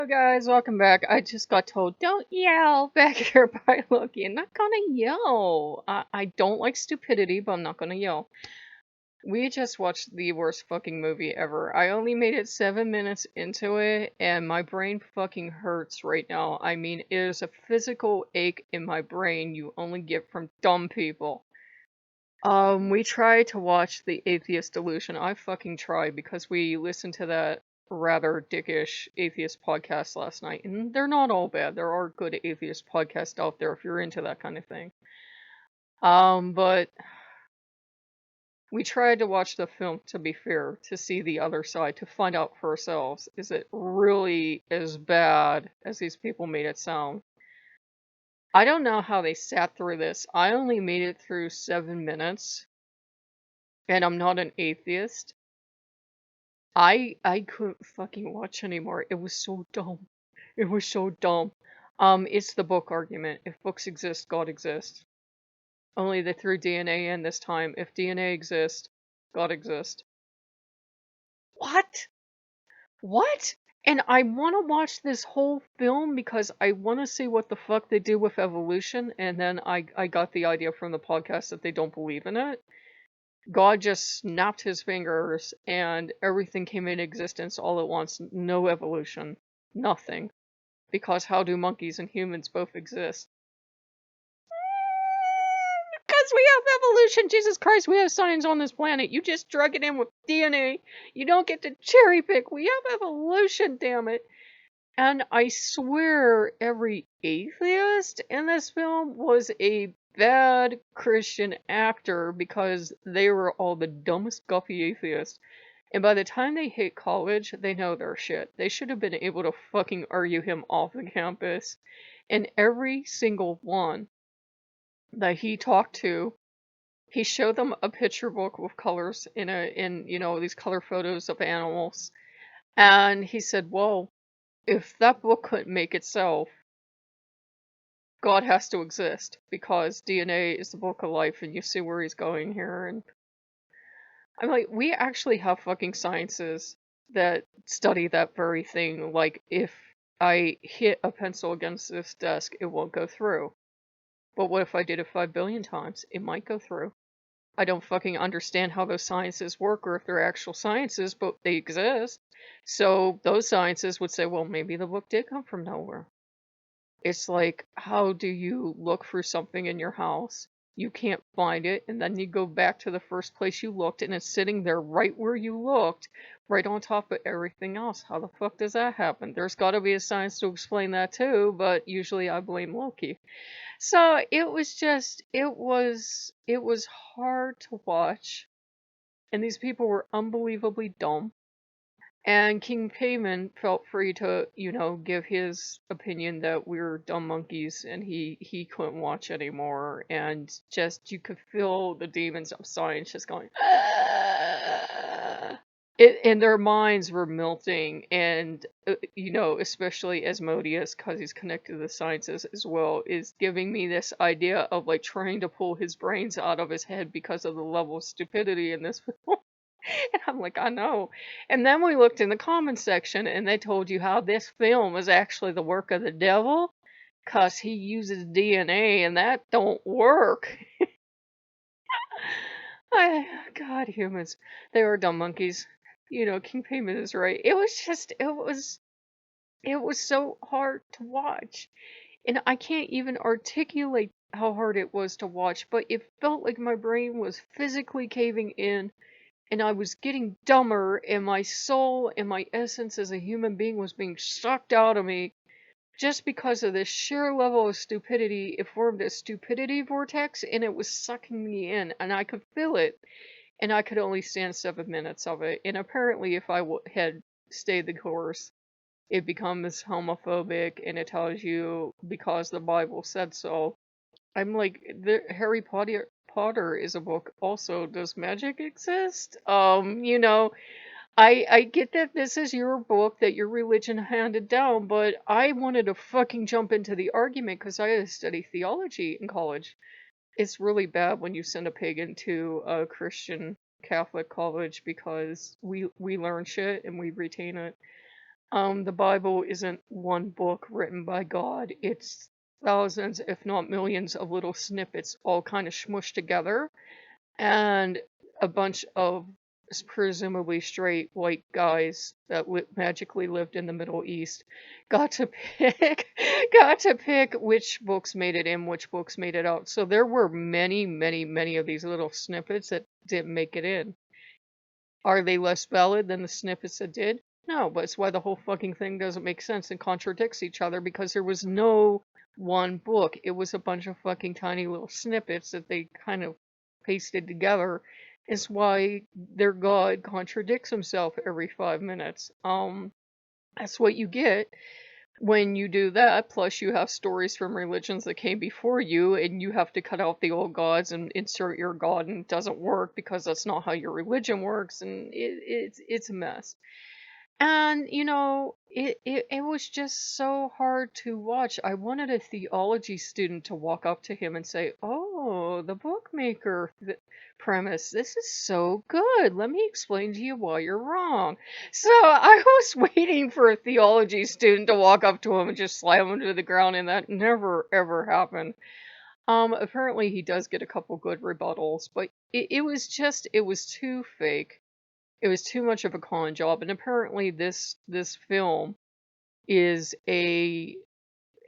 Guys, welcome back. I just got told, don't yell back here by Loki. I'm not gonna yell. I don't like stupidity, but I'm not gonna yell. We just watched the worst fucking movie ever. I only made it 7 minutes into it, and my brain fucking hurts right now. I mean, it is a physical ache in my brain you only get from dumb people. We tried to watch The Atheist Delusion. I fucking tried because we listened to that rather dickish atheist podcast last night, and they're not all bad. There are good atheist podcasts out there if you're into that kind of thing. But we tried to watch the film, to be fair, to see the other side, to find out for ourselves, is it really as bad as these people made it sound? I don't know how they sat through this. I only made it through 7 minutes, and I'm not an atheist. I couldn't fucking watch anymore. It was so dumb. It was so dumb. It's the book argument. If books exist, God exists. Only they threw DNA in this time. If DNA exists, God exists. What? What? And I want to watch this whole film because I want to see what the fuck they do with evolution. And then I got the idea from the podcast that they don't believe in it. God just snapped his fingers and everything came into existence all at once. No evolution. Nothing. Because how do monkeys and humans both exist? Because we have evolution. Jesus Christ, we have science on this planet. You just drug it in with DNA. You don't get to cherry pick. We have evolution, damn it. And I swear every atheist in this film was a bad Christian actor because they were all the dumbest guffy atheists. And by the time they hit college, they know their shit. They should have been able to fucking argue him off the campus. And every single one that he talked to, he showed them a picture book with colors in these color photos of animals. And he said, well, if that book couldn't make itself, God has to exist because DNA is the book of life, and you see where he's going here. And I'm like, we actually have fucking sciences that study that very thing. Like, if I hit a pencil against this desk, it won't go through. But what if I did it 5 billion times? It might go through. I don't fucking understand how those sciences work or if they're actual sciences, but they exist. So those sciences would say, well, maybe the book did come from nowhere. It's like, how do you look for something in your house? You can't find it, and then you go back to the first place you looked, and it's sitting there right where you looked, right on top of everything else. How the fuck does that happen? There's gotta be a science to explain that too, but usually I blame Loki. So it was hard to watch, and these people were unbelievably dumb. And King Payman felt free to, give his opinion that we're dumb monkeys and he couldn't watch anymore. And just, you could feel the demons of science just going, "Ah." And their minds were melting. And, especially Asmodeus, because he's connected to the sciences as well, is giving me this idea of like trying to pull his brains out of his head because of the level of stupidity in this film. And I'm like, I know. And then we looked in the comments section and they told you how this film is actually the work of the devil because he uses DNA and that don't work. God, humans. They are dumb monkeys. King Payment is right. It was so hard to watch. And I can't even articulate how hard it was to watch, but it felt like my brain was physically caving in and I was getting dumber, and my soul and my essence as a human being was being sucked out of me just because of this sheer level of stupidity. It formed a stupidity vortex, and it was sucking me in, and I could feel it, and I could only stand 7 minutes of it. And apparently, if I had stayed the course, it becomes homophobic, and it tells you because the Bible said so. I'm like, the Harry Potter is a book also. Does magic exist? I get that this is your book that your religion handed down, but I wanted to fucking jump into the argument because I had to study theology in college. It's really bad when you send a pagan to a Christian Catholic college because we learn shit and we retain it. The Bible isn't one book written by God. It's thousands, if not millions, of little snippets all kind of smushed together, and a bunch of presumably straight white guys that magically lived in the Middle East got to pick got to pick which books made it in, which books made it out. So there were many, many, many of these little snippets that didn't make it in. Are they less valid than the snippets that did? No, but it's why the whole fucking thing doesn't make sense and contradicts each other, because there was no one book. It was a bunch of fucking tiny little snippets that they kind of pasted together. It's why their God contradicts himself every 5 minutes. That's what you get when you do that. Plus you have stories from religions that came before you, and you have to cut out the old gods and insert your god, and it doesn't work because that's not how your religion works, and it's a mess. And it was just so hard to watch. I wanted a theology student to walk up to him and say, "Oh, the bookmaker premise, this is so good. Let me explain to you why you're wrong." So I was waiting for a theology student to walk up to him and just slam him to the ground, and that never ever happened. Apparently he does get a couple good rebuttals, but it was too fake. It was too much of a con job, and apparently this film is a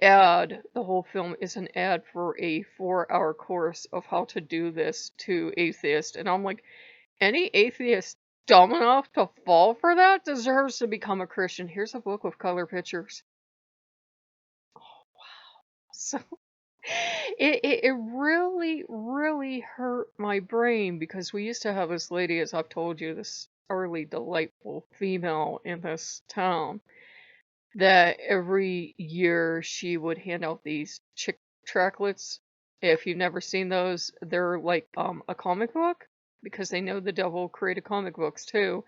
ad. The whole film is an ad for a 4-hour course of how to do this to atheists, and I'm like, any atheist dumb enough to fall for that deserves to become a Christian. Here's a book with color pictures. So it really, really hurt my brain, because we used to have this lady, as I've told you, this early delightful female in this town, that every year she would hand out these chick tracklets. If you've never seen those, they're like a comic book, because they know the devil created comic books too.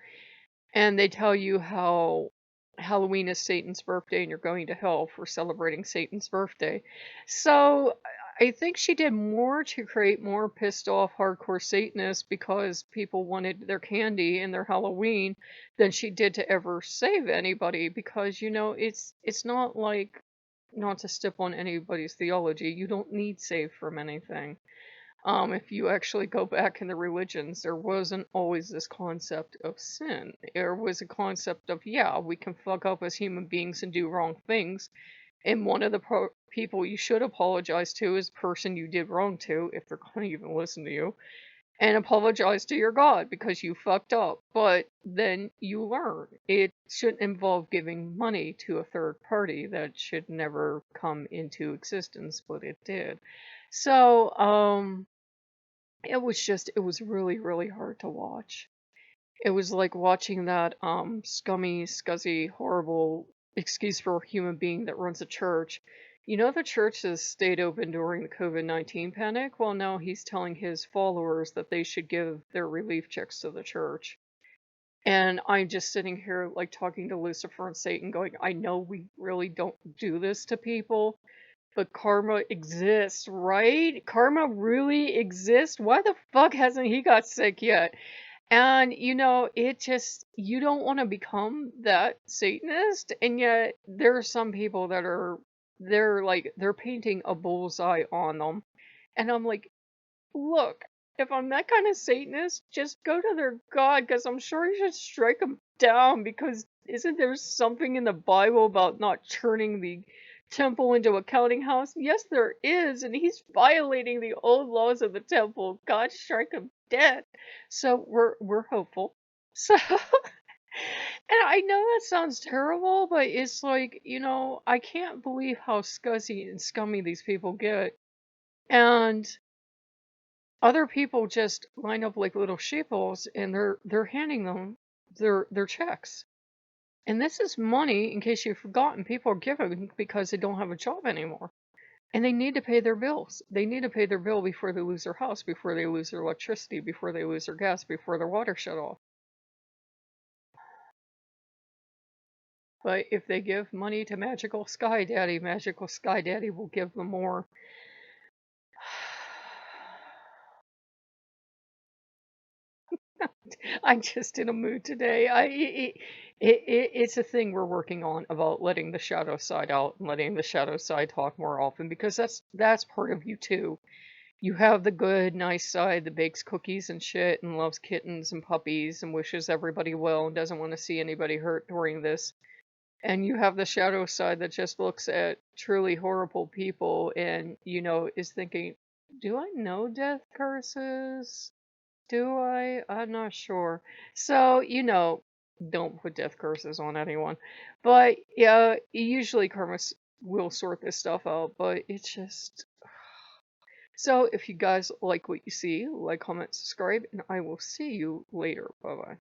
And they tell you how Halloween is Satan's birthday and you're going to hell for celebrating Satan's birthday. So I think she did more to create more pissed off hardcore Satanists because people wanted their candy and their Halloween than she did to ever save anybody, because it's not like, not to step on anybody's theology, you don't need save from anything. If you actually go back in the religions, there wasn't always this concept of sin. There was a concept of, yeah, we can fuck up as human beings and do wrong things. And one of the people you should apologize to is the person you did wrong to, if they're going to even listen to you. And apologize to your God because you fucked up. But then you learn. It shouldn't involve giving money to a third party. That should never come into existence, but it did. So, it was really, really hard to watch. It was like watching that scummy, scuzzy, horrible excuse for a human being that runs a church. The church has stayed open during the COVID-19 panic. Well, now he's telling his followers that they should give their relief checks to the church. And I'm just sitting here like talking to Lucifer and Satan going, I know we really don't do this to people, but karma exists, right? Karma really exists. Why the fuck hasn't he got sick yet? And it just, you don't want to become that Satanist, and yet there are some people that they're painting a bullseye on them. And I'm like, look, if I'm that kind of Satanist, just go to their God, because I'm sure you should strike them down, because isn't there something in the Bible about not turning the temple into a counting house? Yes, there is, and he's violating the old laws of the temple. God, strike him dead. So we're hopeful. So, and I know that sounds terrible, but it's like, I can't believe how scuzzy and scummy these people get. And other people just line up like little sheeples, and they're handing them their checks. And this is money, in case you've forgotten, people are giving because they don't have a job anymore. And they need to pay their bills. They need to pay their bill before they lose their house, before they lose their electricity, before they lose their gas, before their water shut off. But if they give money to Magical Sky Daddy will give them more. I'm just in a mood today. It's a thing we're working on about letting the shadow side out and letting the shadow side talk more often because that's part of you too. You have the good, nice side that bakes cookies and shit and loves kittens and puppies and wishes everybody well and doesn't want to see anybody hurt during this. And you have the shadow side that just looks at truly horrible people and, is thinking, do I know death curses? Do I? I'm not sure. So, don't put death curses on anyone. But yeah, usually karma will sort this stuff out, but it's just. So, if you guys like what you see, like, comment, subscribe, and I will see you later. Bye bye.